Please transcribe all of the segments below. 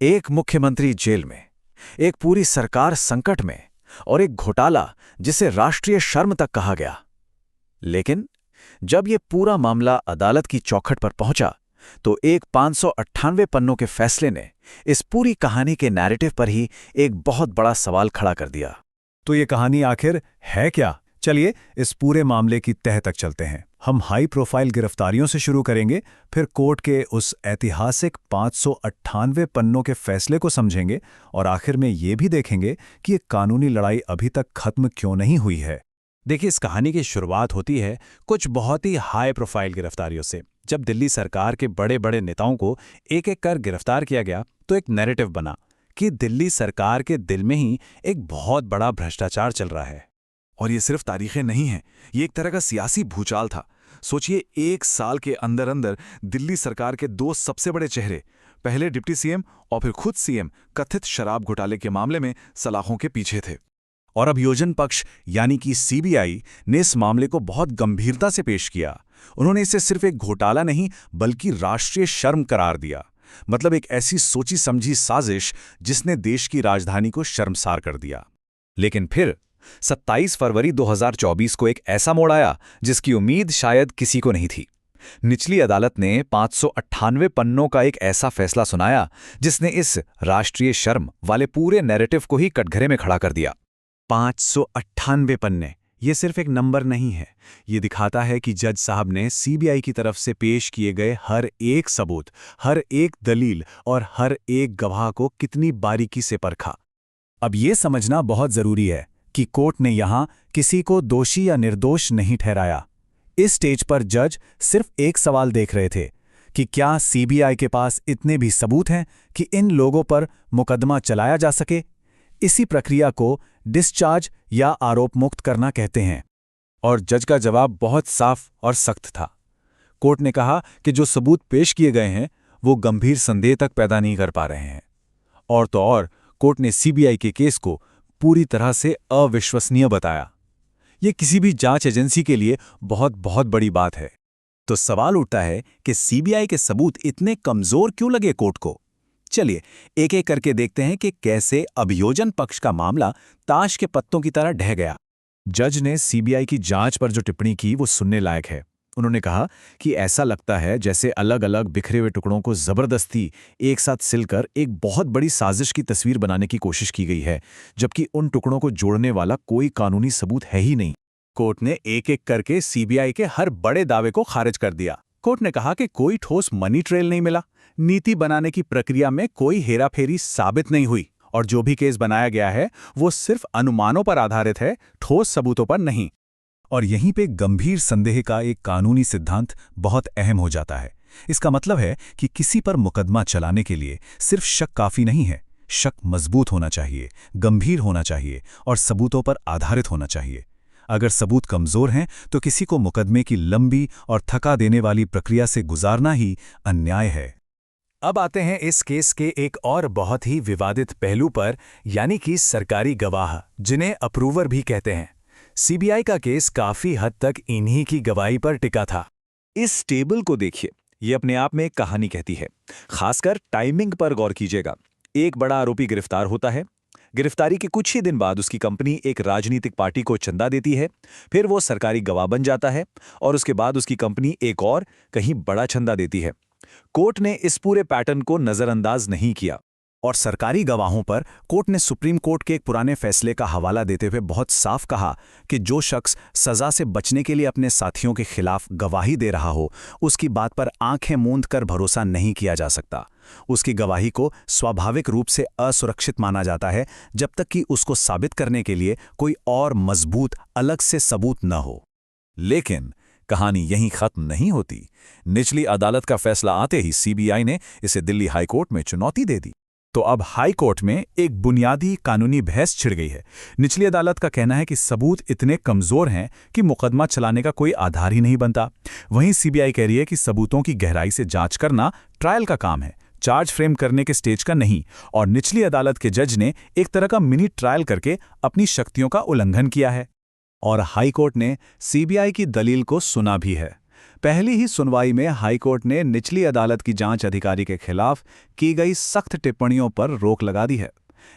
एक मुख्यमंत्री जेल में, एक पूरी सरकार संकट में और एक घोटाला जिसे राष्ट्रीय शर्म तक कहा गया। लेकिन जब ये पूरा मामला अदालत की चौखट पर पहुंचा, तो एक 598 पन्नों के फैसले ने इस पूरी कहानी के नैरेटिव पर ही एक बहुत बड़ा सवाल खड़ा कर दिया। तो ये कहानी आखिर है क्या? चलिए इस पूरे मामले की तह तक चलते हैं। हम हाई प्रोफाइल गिरफ्तारियों से शुरू करेंगे, फिर कोर्ट के उस ऐतिहासिक 598 पन्नों के फैसले को समझेंगे और आखिर में ये भी देखेंगे कि ये कानूनी लड़ाई अभी तक खत्म क्यों नहीं हुई है। देखिए, इस कहानी की शुरुआत होती है कुछ बहुत ही हाई प्रोफाइल गिरफ्तारियों से। जब दिल्ली सरकार के बड़े बड़े नेताओं को एक एक कर गिरफ्तार किया गया, तो एक नैरेटिव बना कि दिल्ली सरकार के दिल में ही एक बहुत बड़ा भ्रष्टाचार चल रहा है। और ये सिर्फ तारीखें नहीं हैं, ये एक तरह का सियासी भूचाल था। सोचिए, एक साल के अंदर अंदर दिल्ली सरकार के दो सबसे बड़े चेहरे, पहले डिप्टी सीएम और फिर खुद सीएम, कथित शराब घोटाले के मामले में सलाखों के पीछे थे। और अभियोजन पक्ष यानी कि सीबीआई ने इस मामले को बहुत गंभीरता से पेश किया। उन्होंने इसे सिर्फ एक घोटाला नहीं बल्कि राष्ट्रीय शर्म करार दिया। मतलब एक ऐसी सोची समझी साजिश जिसने देश की राजधानी को शर्मसार कर दिया। लेकिन फिर 27 फरवरी 2024 को एक ऐसा मोड़ आया जिसकी उम्मीद शायद किसी को नहीं थी। निचली अदालत ने 598 पन्नों का एक ऐसा फैसला सुनाया जिसने इस राष्ट्रीय शर्म वाले पूरे नैरेटिव को ही कटघरे में खड़ा कर दिया। 598 पन्ने, ये सिर्फ एक नंबर नहीं है। ये दिखाता है कि जज साहब ने सीबीआई की तरफ से पेश किए गए हर एक सबूत, हर एक दलील और हर एक गवाह को कितनी बारीकी से परखा। अब ये समझना बहुत जरूरी है कि कोर्ट ने यहां किसी को दोषी या निर्दोष नहीं ठहराया। इस स्टेज पर जज सिर्फ एक सवाल देख रहे थे कि क्या सीबीआई के पास इतने भी सबूत हैं कि इन लोगों पर मुकदमा चलाया जा सके। इसी प्रक्रिया को डिस्चार्ज या आरोप मुक्त करना कहते हैं। और जज का जवाब बहुत साफ और सख्त था। कोर्ट ने कहा कि जो सबूत पेश किए गए हैं वो गंभीर संदेह तक पैदा नहीं कर पा रहे हैं। और तो और कोर्ट ने सीबीआई के केस को पूरी तरह से अविश्वसनीय बताया। ये किसी भी जांच एजेंसी के लिए बहुत बहुत बड़ी बात है। तो सवाल उठता है कि सीबीआई के सबूत इतने कमजोर क्यों लगे कोर्ट को। चलिए एक एक करके देखते हैं कि कैसे अभियोजन पक्ष का मामला ताश के पत्तों की तरह ढह गया। जज ने सीबीआई की जांच पर जो टिप्पणी की वो सुनने लायक है। उन्होंने कहा कि ऐसा लगता है जैसे अलग अलग बिखरे हुए टुकड़ों को जबरदस्ती एक साथ सिलकर एक बहुत बड़ी साजिश की तस्वीर बनाने की कोशिश की गई है, जबकि उन टुकड़ों को जोड़ने वाला कोई कानूनी सबूत है ही नहीं। कोर्ट ने एक एक करके सीबीआई के हर बड़े दावे को खारिज कर दिया। कोर्ट ने कहा कि कोई ठोस मनी ट्रेल नहीं मिला, नीति बनाने की प्रक्रिया में कोई हेराफेरी साबित नहीं हुई, और जो भी केस बनाया गया है वो सिर्फ अनुमानों पर आधारित है, ठोस सबूतों पर नहीं। और यहीं पे गंभीर संदेह का एक कानूनी सिद्धांत बहुत अहम हो जाता है। इसका मतलब है कि किसी पर मुकदमा चलाने के लिए सिर्फ शक काफी नहीं है। शक मजबूत होना चाहिए, गंभीर होना चाहिए और सबूतों पर आधारित होना चाहिए। अगर सबूत कमजोर हैं तो किसी को मुकदमे की लंबी और थका देने वाली प्रक्रिया से गुजारना ही अन्याय है। अब आते हैं इस केस के एक और बहुत ही विवादित पहलू पर, यानी कि सरकारी गवाह, जिन्हें अप्रूवर भी कहते हैं। सीबीआई का केस काफी हद तक इन्हीं की गवाही पर टिका था। इस टेबल को देखिए, ये अपने आप में एक कहानी कहती है। खासकर टाइमिंग पर गौर कीजिएगा। एक बड़ा आरोपी गिरफ्तार होता है, गिरफ्तारी के कुछ ही दिन बाद उसकी कंपनी एक राजनीतिक पार्टी को चंदा देती है, फिर वो सरकारी गवाह बन जाता है और उसके बाद उसकी कंपनी एक और कहीं बड़ा चंदा देती है। कोर्ट ने इस पूरे पैटर्न को नजरअंदाज नहीं किया। और सरकारी गवाहों पर कोर्ट ने सुप्रीम कोर्ट के एक पुराने फैसले का हवाला देते हुए बहुत साफ कहा कि जो शख्स सजा से बचने के लिए अपने साथियों के खिलाफ गवाही दे रहा हो, उसकी बात पर आंखें मूंद कर भरोसा नहीं किया जा सकता। उसकी गवाही को स्वाभाविक रूप से असुरक्षित माना जाता है जब तक कि उसको साबित करने के लिए कोई और मजबूत अलग से सबूत न हो। लेकिन कहानी यहीं खत्म नहीं होती। निचली अदालत का फैसला आते ही सीबीआई ने इसे दिल्ली हाई कोर्ट में चुनौती दे दी। तो अब हाई कोर्ट में एक बुनियादी कानूनी बहस छिड़ गई है। निचली अदालत का कहना है कि सबूत इतने कमजोर हैं कि मुकदमा चलाने का कोई आधार ही नहीं बनता। वहीं सीबीआई कह रही है कि सबूतों की गहराई से जांच करना ट्रायल का काम है, चार्ज फ्रेम करने के स्टेज का नहीं। और निचली अदालत के जज ने एक तरह का मिनी ट्रायल करके अपनी शक्तियों का उल्लंघन किया है। और हाई कोर्ट ने सीबीआई की दलील को सुना भी है। पहली ही सुनवाई में हाईकोर्ट ने निचली अदालत की जांच अधिकारी के खिलाफ की गई सख्त टिप्पणियों पर रोक लगा दी है।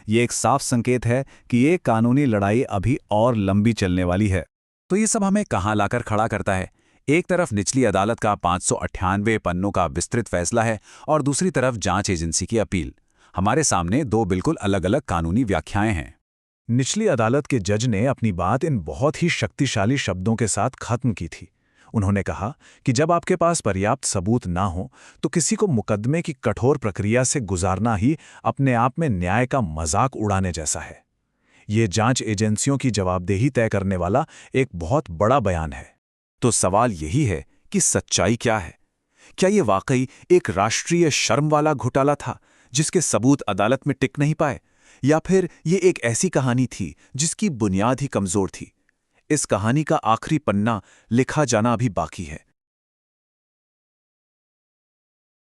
ये एक साफ संकेत है कि ये कानूनी लड़ाई अभी और लंबी चलने वाली है। तो ये सब हमें कहाँ लाकर खड़ा करता है? एक तरफ निचली अदालत का 598 पन्नों का विस्तृत फैसला है और दूसरी तरफ जांच एजेंसी की अपील। हमारे सामने दो बिल्कुल अलग अलग कानूनी व्याख्याएं हैं। निचली अदालत के जज ने अपनी बात इन बहुत ही शक्तिशाली शब्दों के साथ खत्म की थी। उन्होंने कहा कि जब आपके पास पर्याप्त सबूत ना हो तो किसी को मुकदमे की कठोर प्रक्रिया से गुजारना ही अपने आप में न्याय का मजाक उड़ाने जैसा है। ये जांच एजेंसियों की जवाबदेही तय करने वाला एक बहुत बड़ा बयान है। तो सवाल यही है कि सच्चाई क्या है? क्या ये वाकई एक राष्ट्रीय शर्म वाला घोटाला था जिसके सबूत अदालत में टिक नहीं पाए, या फिर ये एक ऐसी कहानी थी जिसकी बुनियाद ही कमजोर थी? इस कहानी का आखिरी पन्ना लिखा जाना अभी बाकी है।